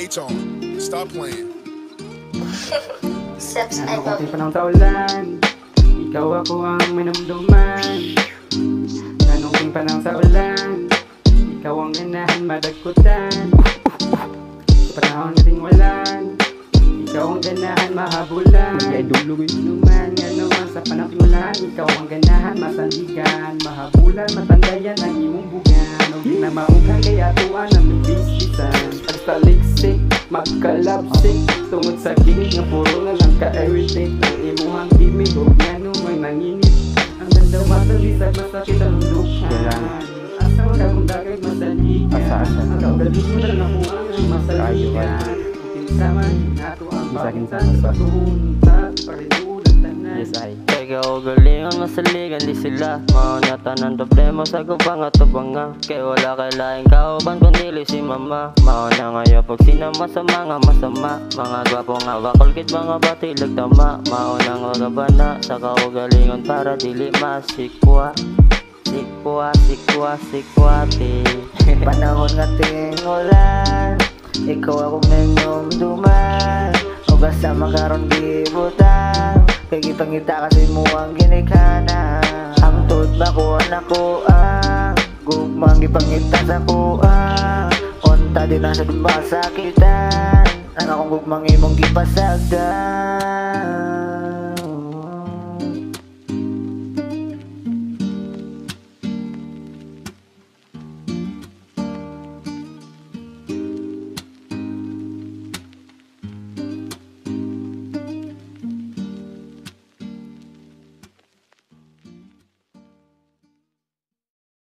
H on. Stop playing. Steps I Ano love. konting panahon sa ulan, ikaw ako ang minumduman. Anong panahon sa ulan, ikaw ang ganahan madagkutan. Sa panahon nating ulan, ikaw ang ganahan mahabulan. Numan nga naman sa panahon ng ulan, ikaw ang ganahan masandigan. Mahabulan, matandayan ang imong bugan. O di na maughan kaya tuwan ang bibisisan. Basta liksik, magkalapsik, tungod sa ginig nga puro na lang ka-irritate. Ang imuhang gimig o gano may nanginip. Ang ganda matalisag masakit ang lukhan. Asa wala kong dagay masaligan. Ang kaugalit mo na lang ako ang masaligan. Pinsaman nato ang paminsan sa patuhon sa parinulan tanan. Yes, ay. Kaya galingan masaligan di sila. Maunatan ang problema sa gubang at tubanga. Kaya wala kay laing kauban kundi si mama. Mauna ngayon pag sinama sa mga masama. Mga gwapo nga bakulkit mga batilag tama. Mauna nga gabana sa kaugalingon para dili masikwa. Sikwati. Panahon nga tingulan, ikaw ako minumduman. O basta makaroon gibutan, kay gipangita kasi mo ang ginikana. Hangtod ba ko ako ang gugmang gipangita sa kuang. Unta din ang sa sakitan, ang akong gugmang imong gipasagdan.